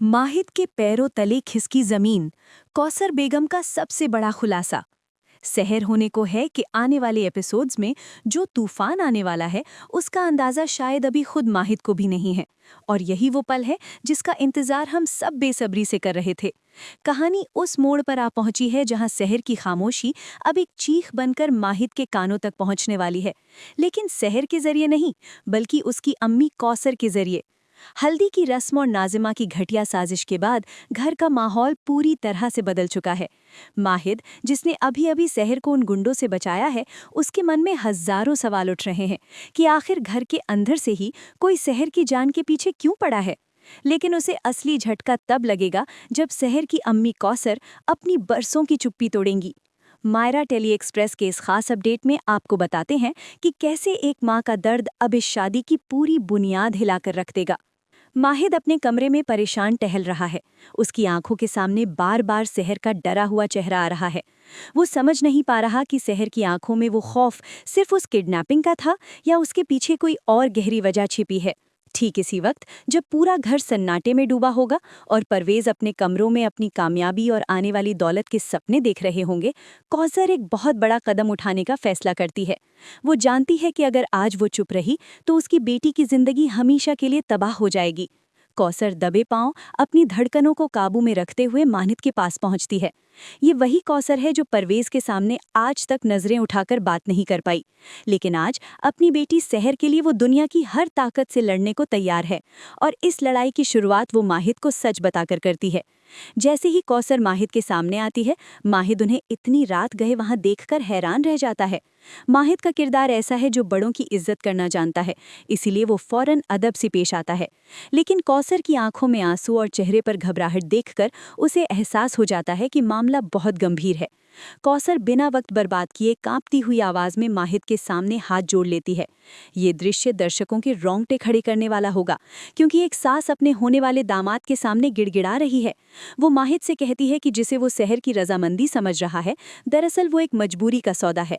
माहिद के पैरों तले खिसकी जमीन, कौसर बेगम का सबसे बड़ा खुलासा। सहर होने को है कि आने वाले एपिसोड्स में जो तूफान आने वाला है उसका अंदाजा शायद अभी खुद माहिद को भी नहीं है। और यही वो पल है जिसका इंतजार हम सब बेसब्री से कर रहे थे। कहानी उस मोड़ पर आ पहुंची है जहां सहर की खामोशी अब एक चीख बनकर माहिद के कानों तक पहुंचने वाली है, लेकिन सहर के जरिए नहीं, बल्कि उसकी अम्मी कौसर के जरिए। हल्दी की रस्म और नाजिमा की घटिया साजिश के बाद घर का माहौल पूरी तरह से बदल चुका है। माहिद, जिसने अभी अभी सहर को उन गुंडों से बचाया है, उसके मन में हजारों सवाल उठ रहे हैं कि आखिर घर के अंदर से ही कोई सहर की जान के पीछे क्यों पड़ा है। लेकिन उसे असली झटका तब लगेगा जब सहर की अम्मी कौसर अपनी बरसों की चुप्पी तोड़ेंगी। मायरा टेली एक्सप्रेस के इस खास अपडेट में आपको बताते हैं कि कैसे एक माँ का दर्द अब इस शादी की पूरी बुनियाद हिलाकर रख देगा। माहिद अपने कमरे में परेशान टहल रहा है। उसकी आंखों के सामने बार बार सहर का डरा हुआ चेहरा आ रहा है। वो समझ नहीं पा रहा कि सहर की आंखों में वो खौफ सिर्फ उस किडनैपिंग का था या उसके पीछे कोई और गहरी वजह छिपी है। ठीक इसी वक्त जब पूरा घर सन्नाटे में डूबा होगा और परवेज अपने कमरों में अपनी कामयाबी और आने वाली दौलत के सपने देख रहे होंगे, कौसर एक बहुत बड़ा कदम उठाने का फैसला करती है। वो जानती है कि अगर आज वो चुप रही तो उसकी बेटी की जिंदगी हमेशा के लिए तबाह हो जाएगी। कौसर दबे पांव अपनी धड़कनों को काबू में रखते हुए मानिद के पास पहुंचती है। ये वही कौसर है जो परवेज के सामने आज तक नजरें उठाकर बात नहीं कर पाई, लेकिन आज अपनी बेटी सहर के लिए वो दुनिया की हर ताकत से लड़ने को तैयार है। और इस लड़ाई की शुरुआत वो माहिद को सच बताकर करती है। जैसे ही कौसर माहिद के सामने आती है, माहिद उन्हें इतनी रात गए वहां देखकर हैरान रह जाता है। माहिद का किरदार ऐसा है जो बड़ों की इज्जत करना जानता है, इसीलिए वो फौरन अदब से पेश आता है। लेकिन कौसर की आंखों में आंसू और चेहरे पर घबराहट देखकर उसे एहसास हो जाता है कि मामला बहुत गंभीर है। कौसर बिना वक्त बर्बाद किए कांपती हुई आवाज में माहिद के सामने हाथ जोड़ लेती है। ये दृश्य दर्शकों के रोंगटे खड़े करने वाला होगा, क्योंकि एक सास अपने होने वाले दामाद के सामने गिड़गिड़ा रही है। वो माहिद से कहती है कि जिसे वो सहर की रजामंदी समझ रहा है, दरअसल वो एक मजबूरी का सौदा है।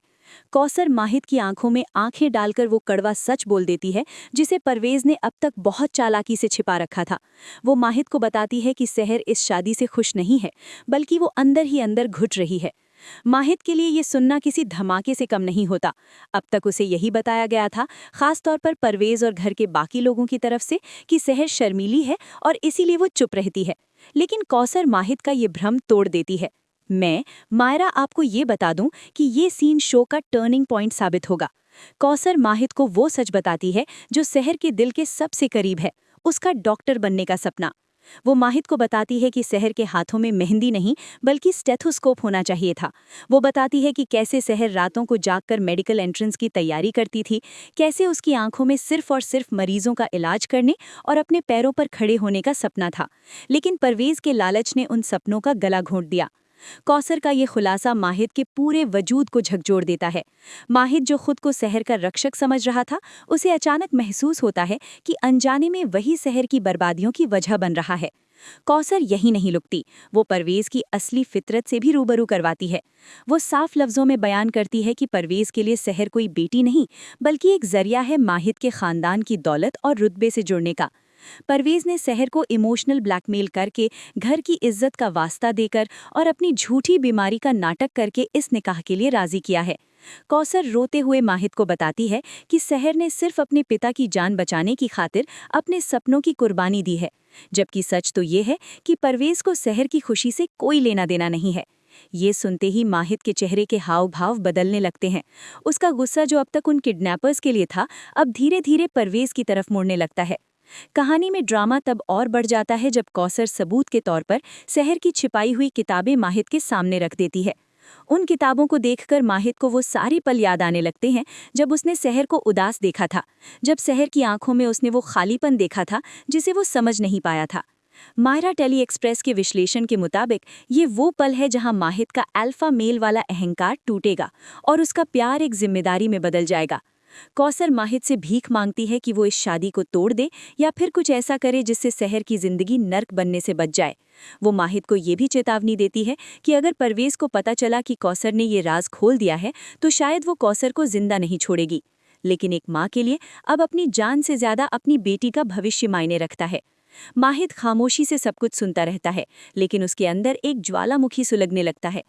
कौसर माहिद की आंखों में आंखें डालकर वो कड़वा सच बोल देती है जिसे परवेज ने अब तक बहुत चालाकी से छिपा रखा था। वो माहिद को बताती है कि सहर इस शादी से खुश नहीं है, बल्कि वो अंदर ही अंदर घुट रही है। माहिद के लिए ये सुनना किसी धमाके से कम नहीं होता। अब तक उसे यही बताया गया था, खास तौर पर परवेज और घर के बाकी लोगों की तरफ से, कि सहर शर्मीली है और इसीलिए वो चुप रहती है। लेकिन कौसर माहिद का ये भ्रम तोड़ देती है। मैं, मायरा, आपको ये बता दूं कि ये सीन शो का टर्निंग पॉइंट साबित होगा। कौसर माहिद को वो सच बताती है जो सहर के दिल के सबसे करीब है, उसका डॉक्टर बनने का सपना। वो माहिद को बताती है कि सहर के हाथों में मेहंदी नहीं बल्कि स्टेथोस्कोप होना चाहिए था। वो बताती है कि कैसे सहर रातों को जागकर मेडिकल एंट्रेंस की तैयारी करती थी, कैसे उसकी आंखों में सिर्फ और सिर्फ मरीजों का इलाज करने और अपने पैरों पर खड़े होने का सपना था। लेकिन परवेज के लालच ने उन सपनों का गला घोंट दिया। कौसर का ये खुलासा माहिद के पूरे वजूद को झकझोर देता है। माहिद, जो खुद को सहर का रक्षक समझ रहा था, उसे अचानक महसूस होता है कि अनजाने में वही सहर की बर्बादियों की वजह बन रहा है। कौसर यही नहीं रुकती, वो परवेज की असली फितरत से भी रूबरू करवाती है। वो साफ लफ्जों में बयान करती है कि परवेज के लिए सहर कोई बेटी नहीं, बल्कि एक जरिया है माहिद के खानदान की दौलत और रुतबे से जुड़ने का। परवेज ने सहर को इमोशनल ब्लैकमेल करके, घर की इज्जत का वास्ता देकर और अपनी झूठी बीमारी का नाटक करके इस निकाह के लिए राजी किया है। कौसर रोते हुए माहिद को बताती है कि सहर ने सिर्फ अपने पिता की जान बचाने की खातिर अपने सपनों की कुर्बानी दी है, जबकि सच तो ये है कि परवेज को सहर की खुशी से कोई लेना देना नहीं है। ये सुनते ही माहिद के चेहरे के हाव भाव बदलने लगते हैं। उसका गुस्सा, जो अब तक उन किडनैपर्स के लिए था, अब धीरे धीरे परवेज की तरफ मुड़ने लगता है। कहानी में ड्रामा तब और बढ़ जाता है जब कौसर सबूत के तौर पर सहर की छिपाई हुई किताबें माहिद के सामने रख देती है। उन किताबों को देखकर माहिद को वो सारे पल याद आने लगते हैं जब उसने सहर को उदास देखा था, जब सहर की आंखों में उसने वो खालीपन देखा था जिसे वो समझ नहीं पाया था। मायरा टेली एक्सप्रेस के विश्लेषण के मुताबिक ये वो पल है जहां माहिद का अल्फा मेल वाला अहंकार टूटेगा और उसका प्यार एक जिम्मेदारी में बदल जाएगा। कौसर माहिद से भीख मांगती है कि वो इस शादी को तोड़ दे या फिर कुछ ऐसा करे जिससे सहर की जिंदगी नर्क बनने से बच जाए। वो माहिद को ये भी चेतावनी देती है कि अगर परवेज को पता चला कि कौसर ने ये राज खोल दिया है तो शायद वो कौसर को जिंदा नहीं छोड़ेगी। लेकिन एक माँ के लिए अब अपनी जान से ज्यादा अपनी बेटी का भविष्य मायने रखता है। माहिद खामोशी से सब कुछ सुनता रहता है, लेकिन उसके अंदर एक ज्वालामुखी सुलगने लगता है।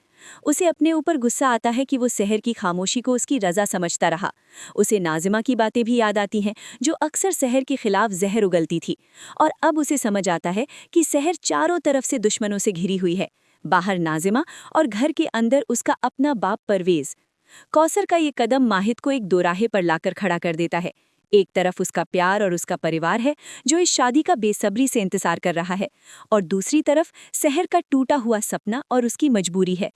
उसे अपने ऊपर गुस्सा आता है कि वो सहर की खामोशी को उसकी रजा समझता रहा। उसे नाजिमा की बातें भी याद आती हैं, जो अक्सर सहर के खिलाफ जहर उगलती थी। और अब उसे समझ आता है कि सहर चारों तरफ से दुश्मनों से घिरी हुई है। बाहर नाजिमा और घर के अंदर उसका अपना बाप परवेज। कौसर का ये कदम माहिद को एक दोराहे पर लाकर खड़ा कर देता है। एक तरफ उसका प्यार और उसका परिवार है, जो इस शादी का बेसब्री से इंतजार कर रहा है, और दूसरी तरफ सहर का टूटा हुआ सपना और उसकी मजबूरी है।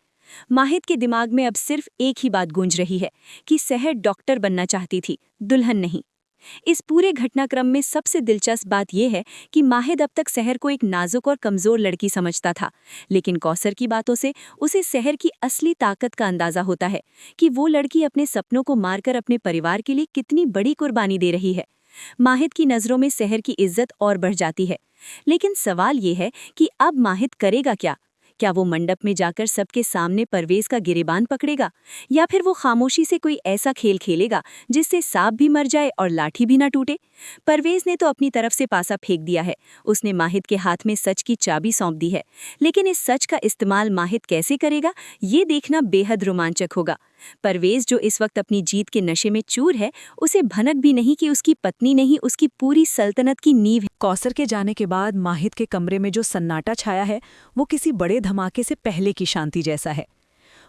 माहिद के दिमाग में अब सिर्फ एक ही बात गूंज रही है कि सहर डॉक्टर बनना चाहती थी, दुल्हन नहीं। इस पूरे घटनाक्रम में सबसे दिलचस्प बात यह है कि माहिद अब तक सहर को एक नाजुक और कमजोर लड़की समझता था, लेकिन कौसर की बातों से उसे सहर की असली ताकत का अंदाजा होता है कि वो लड़की अपने सपनों को मारकर अपने परिवार के लिए कितनी बड़ी कुर्बानी दे रही है। माहिद की नज़रों में सहर की इज्जत और बढ़ जाती है, लेकिन सवाल ये है कि अब माहिद करेगा क्या? क्या वो मंडप में जाकर सबके सामने परवेज का गिरेबान पकड़ेगा, या फिर वो खामोशी से कोई ऐसा खेल खेलेगा जिससे सांप भी मर जाए और लाठी भी ना टूटे? परवेज ने तो अपनी तरफ से पासा फेंक दिया है। उसने माहिद के हाथ में सच की चाबी सौंप दी है, लेकिन इस सच का इस्तेमाल माहिद कैसे करेगा, ये देखना बेहद रोमांचक होगा। परवेज, जो इस वक्त अपनी जीत के नशे में चूर है, उसे भनक भी नहीं कि उसकी पत्नी नहीं, उसकी पूरी सल्तनत की नींव है। कौसर के जाने के बाद माहिद के कमरे में जो सन्नाटा छाया है, वो किसी बड़े धमाके से पहले की शांति जैसा है।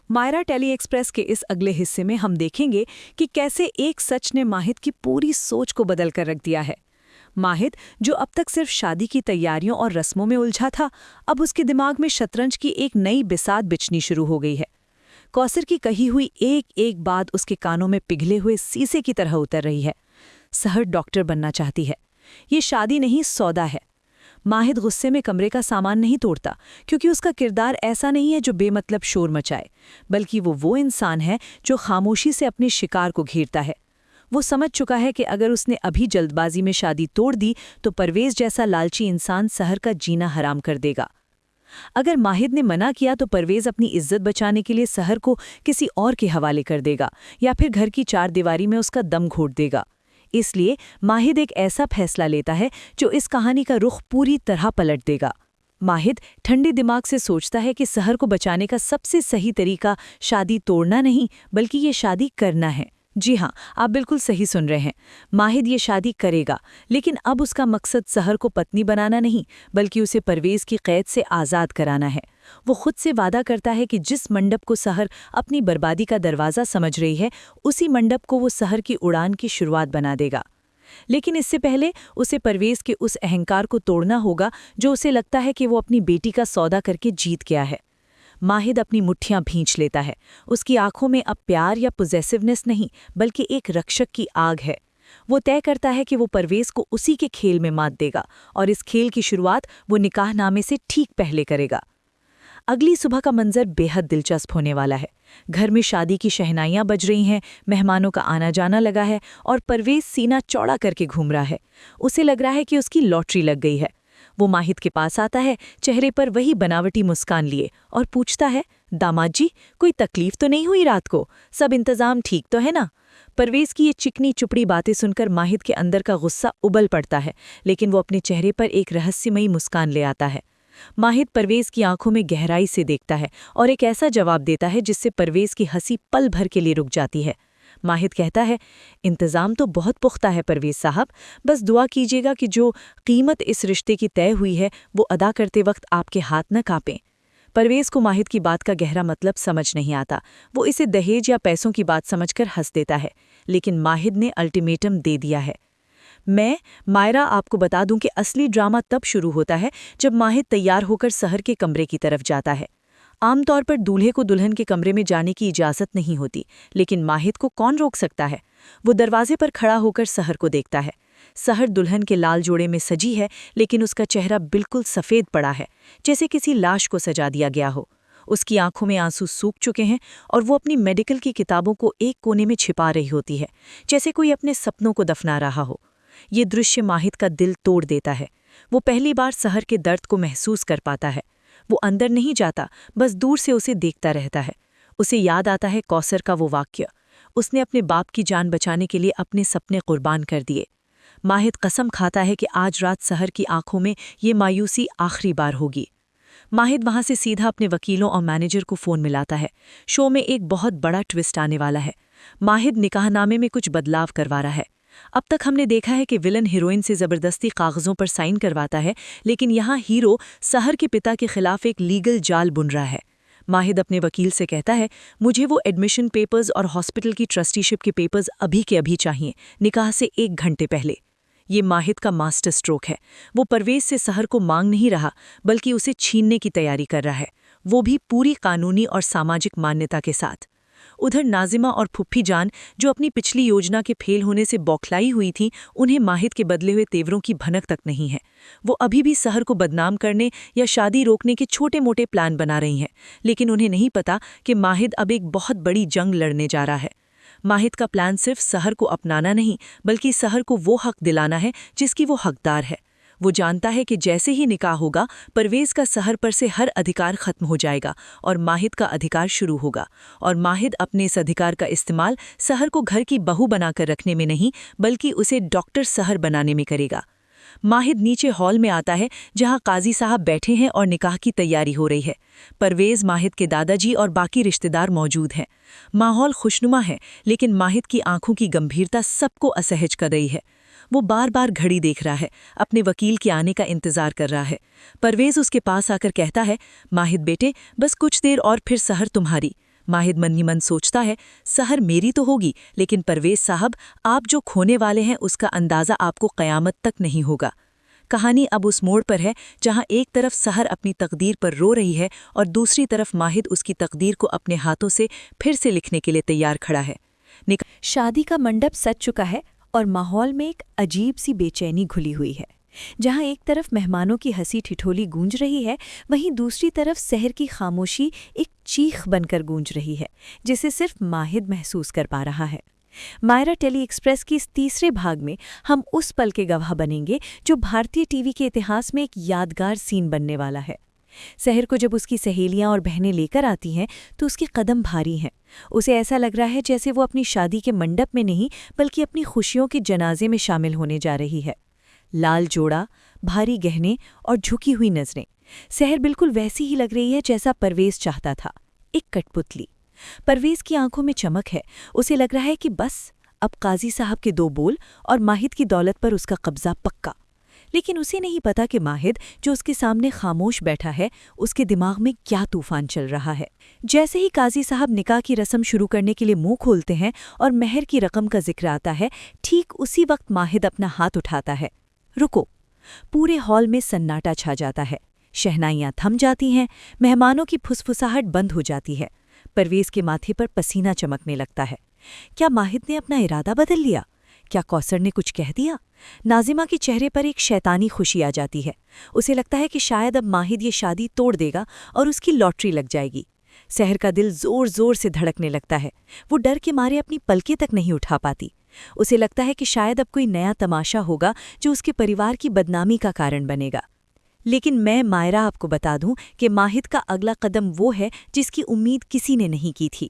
मायरा टेली एक्सप्रेस के इस अगले हिस्से में हम देखेंगे कि कैसे एक सच ने माहिद की पूरी सोच को बदल कर रख दिया है। माहिद, जो अब तक सिर्फ शादी की तैयारियों और रस्मों में उलझा था, अब उसके दिमाग में शतरंज की एक नई बिसात बिछनी शुरू हो गई है। कौसर की कही हुई एक एक बात उसके कानों में पिघले हुए शीशे की तरह उतर रही है। सहर डॉक्टर बनना चाहती है। ये शादी नहीं, सौदा है। माहिद गुस्से में कमरे का सामान नहीं तोड़ता, क्योंकि उसका किरदार ऐसा नहीं है जो बेमतलब शोर मचाए, बल्कि वो इंसान है जो खामोशी से अपने शिकार को घेरता है। वो समझ चुका है कि अगर उसने अभी जल्दबाजी में शादी तोड़ दी तो परवेज जैसा लालची इंसान सहर का जीना हराम कर देगा। अगर माहिद ने मना किया तो परवेज अपनी इज्जत बचाने के लिए सहर को किसी और के हवाले कर देगा, या फिर घर की चार दीवारी में उसका दम घोट देगा। इसलिए माहिद एक ऐसा फैसला लेता है जो इस कहानी का रुख पूरी तरह पलट देगा। माहिद ठंडे दिमाग से सोचता है कि सहर को बचाने का सबसे सही तरीका शादी तोड़ना नहीं, बल्कि ये शादी करना है। जी हाँ, आप बिल्कुल सही सुन रहे हैं। माहिद ये शादी करेगा, लेकिन अब उसका मकसद सहर को पत्नी बनाना नहीं, बल्कि उसे परवेज की कैद से आज़ाद कराना है। वो खुद से वादा करता है कि जिस मंडप को सहर अपनी बर्बादी का दरवाज़ा समझ रही है, उसी मंडप को वो सहर की उड़ान की शुरुआत बना देगा। लेकिन इससे पहले उसे परवेज के उस अहंकार को तोड़ना होगा जो उसे लगता है कि वो अपनी बेटी का सौदा करके जीत गया है। माहिद अपनी मुट्ठियां भींच लेता है। उसकी आंखों में अब प्यार या पोजेसिवनेस नहीं, बल्कि एक रक्षक की आग है। वो तय करता है कि वो परवेज को उसी के खेल में मात देगा, और इस खेल की शुरुआत वो निकाहनामे से ठीक पहले करेगा। अगली सुबह का मंजर बेहद दिलचस्प होने वाला है। घर में शादी की शहनाइयां बज रही हैं, मेहमानों का आना जाना लगा है, और परवेज सीना चौड़ा करके घूम रहा है। उसे लग रहा है कि उसकी लॉटरी लग गई है। वो माहिद के पास आता है, चेहरे पर वही बनावटी मुस्कान लिए, और पूछता है, दामाद जी, कोई तकलीफ तो नहीं हुई रात को? सब इंतजाम ठीक तो है ना? परवेज की ये चिकनी चुपड़ी बातें सुनकर माहिद के अंदर का गुस्सा उबल पड़ता है, लेकिन वो अपने चेहरे पर एक रहस्यमयी मुस्कान ले आता है। माहिद परवेज की आंखों में गहराई से देखता है और एक ऐसा जवाब देता है जिससे परवेज की हंसी पल भर के लिए रुक जाती है। माहिद कहता है, इंतज़ाम तो बहुत पुख्ता है परवेज साहब, बस दुआ कीजिएगा कि जो कीमत इस रिश्ते की तय हुई है वो अदा करते वक्त आपके हाथ न कांपें। परवेज को माहिद की बात का गहरा मतलब समझ नहीं आता। वो इसे दहेज या पैसों की बात समझकर हंस देता है, लेकिन माहिद ने अल्टीमेटम दे दिया है। मायरा, आपको बता दूं कि असली ड्रामा तब शुरू होता है जब माहिद तैयार होकर सहर के कमरे की तरफ जाता है। आमतौर पर दूल्हे को दुल्हन के कमरे में जाने की इजाज़त नहीं होती, लेकिन माहिद को कौन रोक सकता है? वो दरवाजे पर खड़ा होकर सहर को देखता है। सहर दुल्हन के लाल जोड़े में सजी है, लेकिन उसका चेहरा बिल्कुल सफ़ेद पड़ा है, जैसे किसी लाश को सजा दिया गया हो। उसकी आंखों में आंसू सूख चुके हैं और वो अपनी मेडिकल की किताबों को एक कोने में छिपा रही होती है, जैसे कोई अपने सपनों को दफना रहा हो। ये दृश्य माहिद का दिल तोड़ देता है। वो पहली बार सहर के दर्द को महसूस कर पाता है। वो अंदर नहीं जाता, बस दूर से उसे देखता रहता है। उसे याद आता है कौसर का वो वाक्य, उसने अपने बाप की जान बचाने के लिए अपने सपने कुर्बान कर दिए। माहिद कसम खाता है कि आज रात सहर की आंखों में ये मायूसी आखिरी बार होगी। माहिद वहां से सीधा अपने वकीलों और मैनेजर को फ़ोन मिलाता है। शो में एक बहुत बड़ा ट्विस्ट आने वाला है। माहिद निकाहनामे में कुछ बदलाव करवा रहा है। अब तक हमने देखा है कि विलन हीरोइन से ज़बरदस्ती कागज़ों पर साइन करवाता है, लेकिन यहाँ हीरो सहर के पिता के खिलाफ एक लीगल जाल बुन रहा है। माहिद अपने वकील से कहता है, मुझे वो एडमिशन पेपर्स और हॉस्पिटल की ट्रस्टीशिप के पेपर्स अभी के अभी चाहिए, निकाह से 1 घंटे पहले। ये माहिद का मास्टर स्ट्रोक है। वो परवेज से सहर को मांग नहीं रहा, बल्कि उसे छीनने की तैयारी कर रहा है, वो भी पूरी कानूनी और सामाजिक मान्यता के साथ। उधर नाजिमा और फुप्पी जान, जो अपनी पिछली योजना के फेल होने से बौखलाई हुई थीं, उन्हें माहिद के बदले हुए तेवरों की भनक तक नहीं है। वो अभी भी सहर को बदनाम करने या शादी रोकने के छोटे-मोटे प्लान बना रही हैं, लेकिन उन्हें नहीं पता कि माहिद अब एक बहुत बड़ी जंग लड़ने जा रहा है। माहिद का प्लान सिर्फ सहर को अपनाना नहीं, बल्कि सहर को वो हक दिलाना है जिसकी वो हकदार है। वो जानता है कि जैसे ही निकाह होगा, परवेज का सहर पर से हर अधिकार खत्म हो जाएगा और माहिद का अधिकार शुरू होगा। और माहिद अपने इस अधिकार का इस्तेमाल सहर को घर की बहू बनाकर रखने में नहीं, बल्कि उसे डॉक्टर सहर बनाने में करेगा। माहिद नीचे हॉल में आता है, जहां काजी साहब बैठे हैं और निकाह की तैयारी हो रही है। परवेज, माहिद के दादाजी और बाकी रिश्तेदार मौजूद हैं। माहौल खुशनुमा है, लेकिन माहिद की आंखों की गंभीरता सबको असहज कर रही है। वो बार बार घड़ी देख रहा है, अपने वकील के आने का इंतजार कर रहा है। परवेज उसके पास आकर कहता है, माहिद बेटे, बस कुछ देर और फिर सहर तुम्हारी। माहिद मन ही मन सोचता है, सहर मेरी तो होगी, लेकिन परवेज साहब, आप जो खोने वाले हैं उसका अंदाज़ा आपको क़यामत तक नहीं होगा। कहानी अब उस मोड़ पर है जहां एक तरफ सहर अपनी तकदीर पर रो रही है और दूसरी तरफ माहिद उसकी तकदीर को अपने हाथों से फिर से लिखने के लिए तैयार खड़ा है। शादी का मंडप सज चुका है और माहौल में एक अजीब सी बेचैनी घुली हुई है। जहां एक तरफ मेहमानों की हंसी ठिठोली गूंज रही है, वहीं दूसरी तरफ सहर की खामोशी एक चीख बनकर गूंज रही है, जिसे सिर्फ माहिद महसूस कर पा रहा है। मायरा टेली एक्सप्रेस की इस तीसरे भाग में हम उस पल के गवाह बनेंगे जो भारतीय टीवी के इतिहास में एक यादगार सीन बनने वाला है। सहर को जब उसकी सहेलियां और बहनें लेकर आती हैं तो उसके कदम भारी हैं। उसे ऐसा लग रहा है जैसे वो अपनी शादी के मंडप में नहीं, बल्कि अपनी खुशियों के जनाजे में शामिल होने जा रही है। लाल जोड़ा, भारी गहने और झुकी हुई नजरें। सहर बिल्कुल वैसी ही लग रही है जैसा परवेज चाहता था, एक कठपुतली। परवेज की आंखों में चमक है। उसे लग रहा है कि बस अब काजी साहब के 2 बोल और माहिद की दौलत पर उसका कब्जा पक्का। लेकिन उसे नहीं पता कि माहिद, जो उसके सामने खामोश बैठा है, उसके दिमाग में क्या तूफान चल रहा है। जैसे ही काजी साहब निकाह की रस्म शुरू करने के लिए मुंह खोलते हैं और मेहर की रकम का जिक्र आता है, ठीक उसी वक्त माहिद अपना हाथ उठाता है। रुको। पूरे हॉल में सन्नाटा छा जाता है। शहनाइयां थम जाती हैं, मेहमानों की फुसफुसाहट बंद हो जाती है। परवेज के माथे पर पसीना चमकने लगता है। क्या माहिद ने अपना इरादा बदल लिया? क्या कौसर ने कुछ कह दिया? नाजिमा के चेहरे पर एक शैतानी खुशी आ जाती है। उसे लगता है कि शायद अब माहिद ये शादी तोड़ देगा और उसकी लॉटरी लग जाएगी। सहर का दिल जोर जोर से धड़कने लगता है। वो डर के मारे अपनी पलकें तक नहीं उठा पाती। उसे लगता है कि शायद अब कोई नया तमाशा होगा जो उसके परिवार की बदनामी का कारण बनेगा। लेकिन मैं मायरा आपको बता दूं कि माहिद का अगला कदम वो है जिसकी उम्मीद किसी ने नहीं की थी।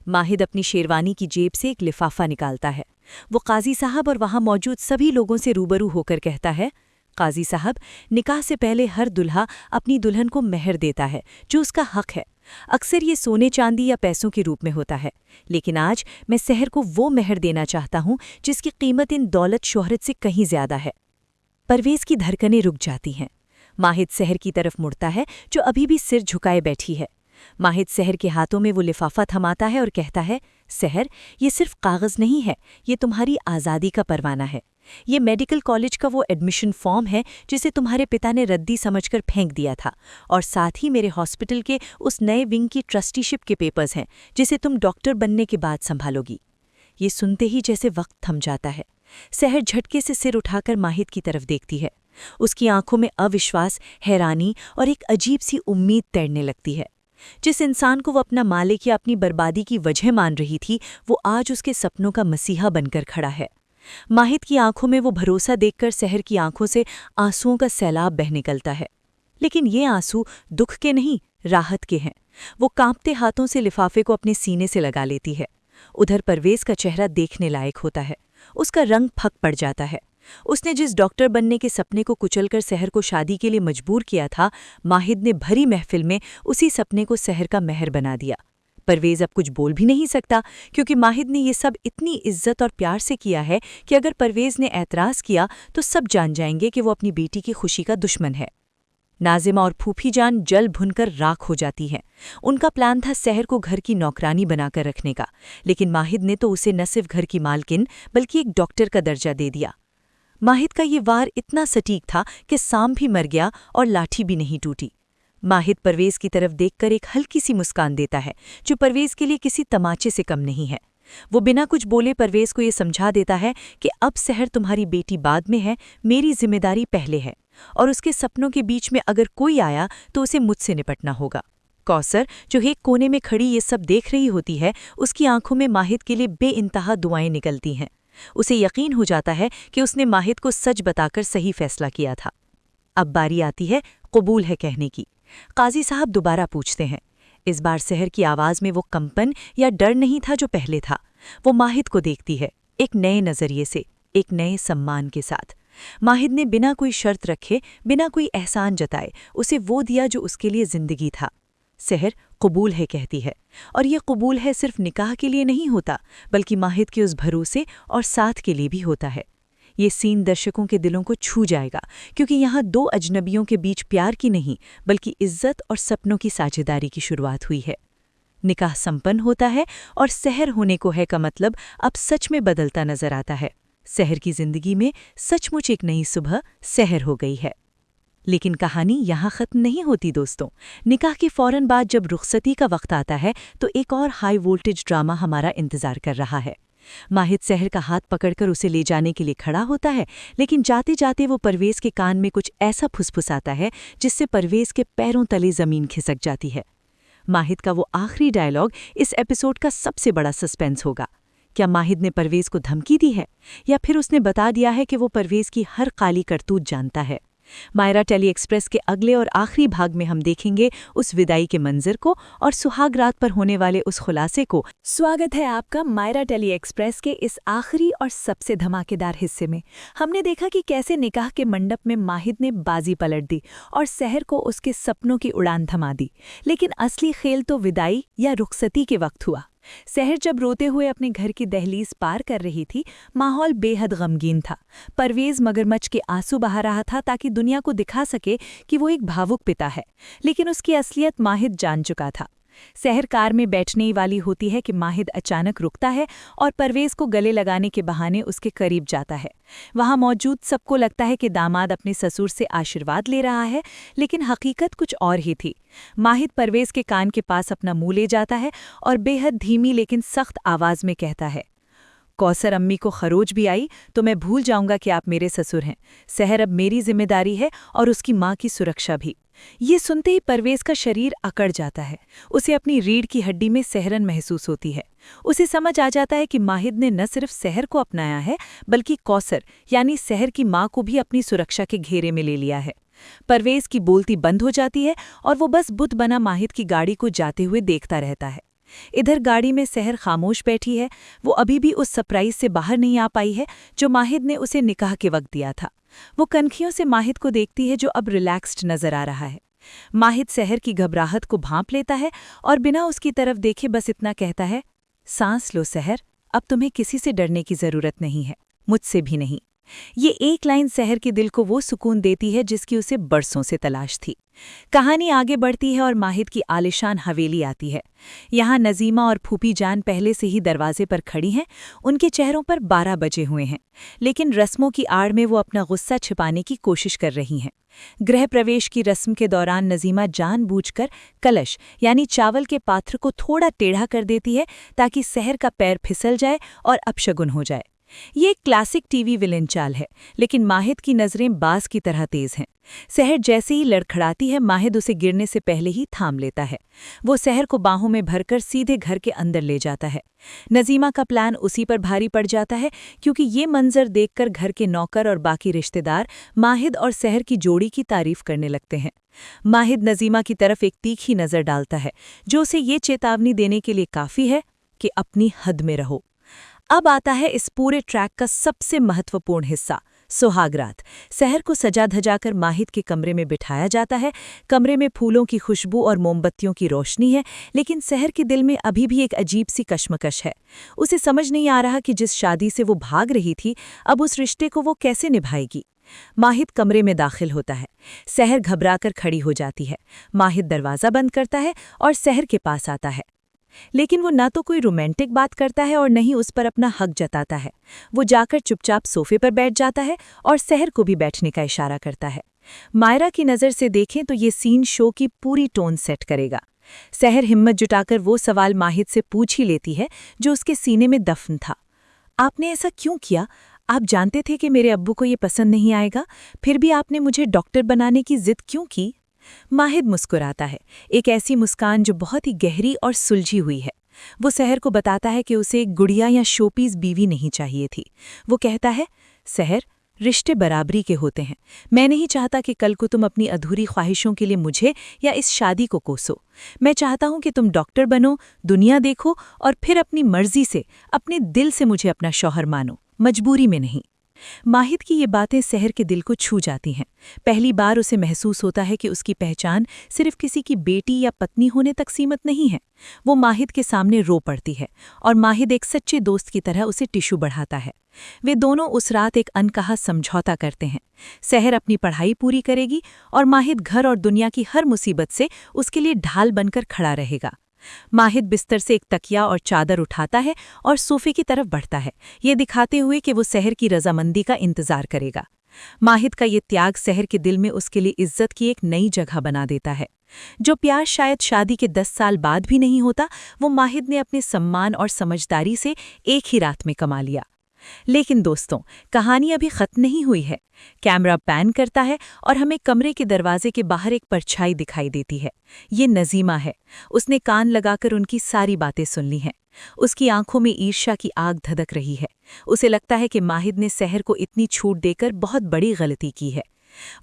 माहिद अपनी शेरवानी की जेब से एक लिफाफा निकालता है। वो काजी साहब और वहां मौजूद सभी लोगों से रूबरू होकर कहता है, काजी साहब, निकाह से पहले हर दुल्हा अपनी दुल्हन को मेहर देता है, जो उसका हक है। अक्सर ये सोने चांदी या पैसों के रूप में होता है, लेकिन आज मैं सहर को वो मेहर देना चाहता हूं जिसकी कीमत इन दौलत शोहरत से कहीं ज्यादा है। परवेज की धड़कनें रुक जाती हैं। माहिद सहर की तरफ मुड़ता है, जो अभी भी सिर झुकाए बैठी है। माहिद सहर के हाथों में वो लिफाफा थमाता है और कहता है, सहर, ये सिर्फ कागज नहीं है, ये तुम्हारी आज़ादी का परवाना है। ये मेडिकल कॉलेज का वो एडमिशन फॉर्म है जिसे तुम्हारे पिता ने रद्दी समझकर फेंक दिया था, और साथ ही मेरे हॉस्पिटल के उस नए विंग की ट्रस्टीशिप के पेपर्स हैं जिसे तुम डॉक्टर बनने के बाद संभालोगी। ये सुनते ही जैसे वक्त थम जाता है। सहर झटके से सिर उठाकर माहिद की तरफ देखती है। उसकी आंखों में अविश्वास, हैरानी और एक अजीब सी उम्मीद तैरने लगती है। जिस इंसान को वो अपना मालिक या अपनी बर्बादी की वजह मान रही थी, वो आज उसके सपनों का मसीहा बनकर खड़ा है। माहिद की आंखों में वो भरोसा देखकर सहर की आंखों से आंसुओं का सैलाब बह निकलता है। लेकिन ये आंसू दुख के नहीं, राहत के हैं। वो कांपते हाथों से लिफाफे को अपने सीने से लगा लेती है। उधर परवेज का चेहरा देखने लायक होता है। उसका रंग फक पड़ जाता है। उसने जिस डॉक्टर बनने के सपने को कुचलकर सहर को शादी के लिए मजबूर किया था, माहिद ने भरी महफिल में उसी सपने को सहर का मेहर बना दिया। परवेज अब कुछ बोल भी नहीं सकता, क्योंकि माहिद ने ये सब इतनी इज्जत और प्यार से किया है कि अगर परवेज ने ऐतराज़ किया तो सब जान जाएंगे कि वो अपनी बेटी की खुशी का दुश्मन है। नाजिमा और फूफी जान जल भुनकर राख हो जाती हैं। उनका प्लान था सहर को घर की नौकरानी बनाकर रखने का, लेकिन माहिद ने तो उसे न सिर्फ घर की मालकिन बल्कि एक डॉक्टर का दर्जा दे दिया। माहिद का ये वार इतना सटीक था कि सांप भी मर गया और लाठी भी नहीं टूटी। माहिद परवेज की तरफ देखकर एक हल्की सी मुस्कान देता है, जो परवेज के लिए किसी तमाचे से कम नहीं है। वो बिना कुछ बोले परवेज को ये समझा देता है कि अब सहर तुम्हारी बेटी बाद में है, मेरी जिम्मेदारी पहले है, और उसके सपनों के बीच में अगर कोई आया तो उसे मुझसे निपटना होगा। कौसर, जो एक कोने में खड़ी ये सब देख रही होती है, उसकी आंखों में माहिद के लिए बेइंतहा दुआएं निकलती हैं। उसे यकीन हो जाता है कि उसने माहिद को सच बताकर सही फैसला किया था। अब बारी आती है कबूल है कहने की। काजी साहब दोबारा पूछते हैं। इस बार सहर की आवाज़ में वो कंपन या डर नहीं था जो पहले था। वो माहिद को देखती है, एक नए नज़रिए से, एक नए सम्मान के साथ। माहिद ने बिना कोई शर्त रखे, बिना कोई एहसान जताए उसे वो दिया जो उसके लिए ज़िंदगी था। सहर कबूल है कहती है, और ये कबूल है सिर्फ निकाह के लिए नहीं होता, बल्कि माहिद के उस भरोसे और साथ के लिए भी होता है। ये सीन दर्शकों के दिलों को छू जाएगा, क्योंकि यहाँ दो अजनबियों के बीच प्यार की नहीं बल्कि इज्जत और सपनों की साझेदारी की शुरुआत हुई है। निकाह संपन्न होता है और सहर होने को है का मतलब अब सच में बदलता नजर आता है। सहर की जिंदगी में सचमुच एक नई सुबह सहर हो गई है। लेकिन कहानी यहाँ ख़त्म नहीं होती दोस्तों। निकाह के फ़ौरन बाद जब रुखसती का वक्त आता है तो एक और हाई वोल्टेज ड्रामा हमारा इंतज़ार कर रहा है। माहिद सहर का हाथ पकड़कर उसे ले जाने के लिए खड़ा होता है, लेकिन जाते जाते वो परवेज़ के कान में कुछ ऐसा फुसफुसाता है जिससे परवेज़ के पैरों तले ज़मीन खिसक जाती है। माहिद का वो आखिरी डायलॉग इस एपिसोड का सबसे बड़ा सस्पेंस होगा। क्या माहिद ने परवेज़ को धमकी दी है, या फिर उसने बता दिया है कि वो परवेज़ की हर काली करतूत जानता है? मायरा टेली एक्सप्रेस के अगले और आखिरी भाग में हम देखेंगे उस विदाई के मंजर को और सुहाग रात पर होने वाले उस खुलासे को। स्वागत है आपका मायरा टेली एक्सप्रेस के इस आखिरी और सबसे धमाकेदार हिस्से में। हमने देखा कि कैसे निकाह के मंडप में माहिद ने बाजी पलट दी और सहर को उसके सपनों की उड़ान थमा दी, लेकिन असली खेल तो विदाई या रुखसती के वक्त हुआ। सहर जब रोते हुए अपने घर की दहलीज पार कर रही थी, माहौल बेहद गमगीन था। परवेज मगरमच्छ के आंसू बहा रहा था ताकि दुनिया को दिखा सके कि वो एक भावुक पिता है, लेकिन उसकी असलियत माहिद जान चुका था। सहर कार में बैठने ही वाली होती है कि माहिद अचानक रुकता है और परवेज को गले लगाने के बहाने उसके करीब जाता है। वहां मौजूद सबको लगता है कि दामाद अपने ससुर से आशीर्वाद ले रहा है, लेकिन हकीकत कुछ और ही थी। माहिद परवेज के कान के पास अपना मुंह ले जाता है और बेहद धीमी लेकिन सख्त आवाज में कहता है, कौसर अम्मी को खरोच भी आई तो मैं भूल जाऊंगा कि आप मेरे ससुर हैं। सहर अब मेरी जिम्मेदारी है और उसकी माँ की सुरक्षा भी। ये सुनते ही परवेज का शरीर अकड़ जाता है। उसे अपनी रीढ़ की हड्डी में सहरन महसूस होती है। उसे समझ आ जाता है कि माहिद ने न सिर्फ सहर को अपनाया है, बल्कि कौसर यानी सहर की माँ को भी अपनी सुरक्षा के घेरे में ले लिया है। परवेज की बोलती बंद हो जाती है और वो बस बुत बना माहिद की गाड़ी को जाते हुए देखता रहता है। इधर गाड़ी में सहर खामोश बैठी है। वो अभी भी उस सरप्राइज से बाहर नहीं आ पाई है जो माहिद ने उसे निकाह के वक्त दिया था। वो कनखियों से माहिद को देखती है जो अब रिलैक्स्ड नजर आ रहा है। माहिद सहर की घबराहट को भांप लेता है और बिना उसकी तरफ देखे बस इतना कहता है, सांस लो सहर, अब तुम्हें किसी से डरने की जरूरत नहीं है, मुझसे भी नहीं। ये एक लाइन सहर के दिल को वो सुकून देती है जिसकी उसे बरसों से तलाश थी। कहानी आगे बढ़ती है और माहिद की आलिशान हवेली आती है। यहाँ नजीमा और फूफी जान पहले से ही दरवाजे पर खड़ी हैं। उनके चेहरों पर 12 बजे हुए हैं, लेकिन रस्मों की आड़ में वो अपना गुस्सा छिपाने की कोशिश कर रही हैं। गृह प्रवेश की रस्म के दौरान नजीमा जानबूझकर कलश यानी चावल के पात्र को थोड़ा टेढ़ा कर देती है ताकि सहर का पैर फिसल जाए और अपशगुन हो जाए। ये एक क्लासिक टीवी विलेन चाल है, लेकिन माहिद की नज़रें बाज की तरह तेज हैं। सहर जैसे ही लड़खड़ाती है, माहिद उसे गिरने से पहले ही थाम लेता है। वो सहर को बाहों में भरकर सीधे घर के अंदर ले जाता है। नजीमा का प्लान उसी पर भारी पड़ जाता है, क्योंकि ये मंजर देखकर घर के नौकर और बाकी रिश्तेदार माहिद और सहर की जोड़ी की तारीफ करने लगते हैं। माहिद नजीमा की तरफ एक तीखी नज़र डालता है, जो उसे ये चेतावनी देने के लिए काफ़ी है कि अपनी हद में रहो। अब आता है इस पूरे ट्रैक का सबसे महत्वपूर्ण हिस्सा, सुहागरात। सहर को सजा धजाकर माहिद के कमरे में बिठाया जाता है। कमरे में फूलों की खुशबू और मोमबत्तियों की रोशनी है, लेकिन सहर के दिल में अभी भी एक अजीब सी कश्मकश है। उसे समझ नहीं आ रहा कि जिस शादी से वो भाग रही थी, अब उस रिश्ते को वो कैसे निभाएगी। माहिद कमरे में दाखिल होता है। सहर घबराकर खड़ी हो जाती है। माहिद दरवाज़ा बंद करता है और सहर के पास आता है, लेकिन वो ना तो कोई रोमांटिक बात करता है और न ही उस पर अपना हक जताता है। वो जाकर चुपचाप सोफे पर बैठ जाता है और सहर को भी बैठने का इशारा करता है। मायरा की नज़र से देखें तो ये सीन शो की पूरी टोन सेट करेगा। सहर हिम्मत जुटाकर वो सवाल माहिद से पूछ ही लेती है जो उसके सीने में दफन था। आपने ऐसा क्यों किया? आप जानते थे कि मेरे अब्बू को ये पसंद नहीं आएगा, फिर भी आपने मुझे डॉक्टर बनाने की जिद क्यों की? माहिद मुस्कुराता है, एक ऐसी मुस्कान जो बहुत ही गहरी और सुलझी हुई है। वो सहर को बताता है कि उसे एक गुड़िया या शोपीस बीवी नहीं चाहिए थी। वो कहता है, सहर, रिश्ते बराबरी के होते हैं। मैं नहीं चाहता कि कल को तुम अपनी अधूरी ख्वाहिशों के लिए मुझे या इस शादी को कोसो। मैं चाहता हूं कि तुम डॉक्टर बनो, दुनिया देखो और फिर अपनी मर्जी से, अपने दिल से मुझे अपना शौहर मानो, मजबूरी में नहीं। माहिद की ये बातें सहर के दिल को छू जाती हैं। पहली बार उसे महसूस होता है कि उसकी पहचान सिर्फ किसी की बेटी या पत्नी होने तक सीमित नहीं है। वो माहिद के सामने रो पड़ती है और माहिद एक सच्चे दोस्त की तरह उसे टिश्यू बढ़ाता है। वे दोनों उस रात एक अनकहा समझौता करते हैं। सहर अपनी पढ़ाई पूरी करेगी और माहिद घर और दुनिया की हर मुसीबत से उसके लिए ढाल बनकर खड़ा रहेगा। माहिद बिस्तर से एक तकिया और चादर उठाता है और सोफे की तरफ बढ़ता है, ये दिखाते हुए कि वो सहर की रजामंदी का इंतजार करेगा। माहिद का ये त्याग सहर के दिल में उसके लिए इज्जत की एक नई जगह बना देता है। जो प्यार शायद शादी के 10 साल बाद भी नहीं होता, वो माहिद ने अपने सम्मान और समझदारी से एक ही रात में कमा लिया। लेकिन दोस्तों, कहानी अभी खत्म नहीं हुई है। कैमरा पैन करता है और हमें कमरे के दरवाजे के बाहर एक परछाई दिखाई देती है। ये नज़ीमा है। उसने कान लगाकर उनकी सारी बातें सुन ली हैं। उसकी आंखों में ईर्ष्या की आग धधक रही है। उसे लगता है कि माहिद ने सहर को इतनी छूट देकर बहुत बड़ी गलती की है।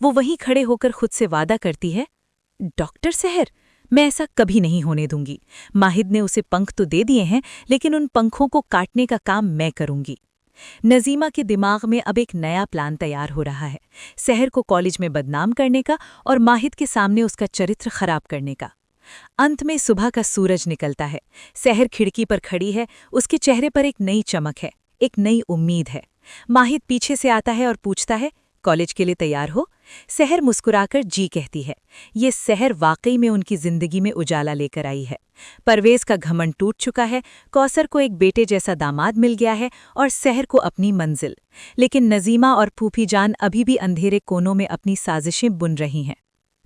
वो वहीं खड़े होकर खुद से वादा करती है, डॉक्टर सहर, मैं ऐसा कभी नहीं होने दूंगी। माहिद ने उसे पंख तो दे दिए हैं, लेकिन उन पंखों को काटने का काम मैं करूंगी। नज़ीमा के दिमाग में अब एक नया प्लान तैयार हो रहा है, सहर को कॉलेज में बदनाम करने का और माहिद के सामने उसका चरित्र खराब करने का। अंत में सुबह का सूरज निकलता है। सहर खिड़की पर खड़ी है, उसके चेहरे पर एक नई चमक है, एक नई उम्मीद है। माहिद पीछे से आता है और पूछता है, कॉलेज के लिए तैयार हो? सहर मुस्कुराकर जी कहती है। ये सहर वाकई में उनकी जिंदगी में उजाला लेकर आई है। परवेज का घमंड टूट चुका है, कौसर को एक बेटे जैसा दामाद मिल गया है और सहर को अपनी मंजिल। लेकिन नज़ीमा और फूफी जान अभी भी अंधेरे कोनों में अपनी साजिशें बुन रही हैं।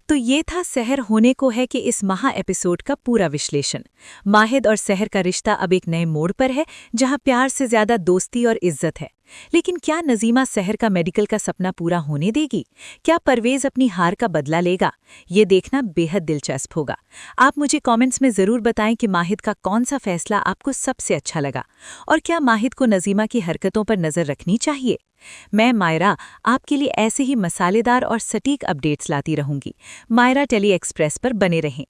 तो ये था सहर होने को है कि इस महा एपिसोड का पूरा विश्लेषण। माहिद और सहर का रिश्ता अब एक नए मोड़ पर है, जहां प्यार से ज्यादा दोस्ती और इज्जत है। लेकिन क्या नज़ीमा सहर का मेडिकल का सपना पूरा होने देगी? क्या परवेज अपनी हार का बदला लेगा? ये देखना बेहद दिलचस्प होगा। आप मुझे कमेंट्स में ज़रूर बताएं कि माहिद का कौन सा फैसला आपको सबसे अच्छा लगा, और क्या माहिद को नज़ीमा की हरकतों पर नज़र रखनी चाहिए? मैं मायरा आपके लिए ऐसे ही मसालेदार और सटीक अपडेट्स लाती रहूंगी। मायरा टेली एक्सप्रेस पर बने रहें।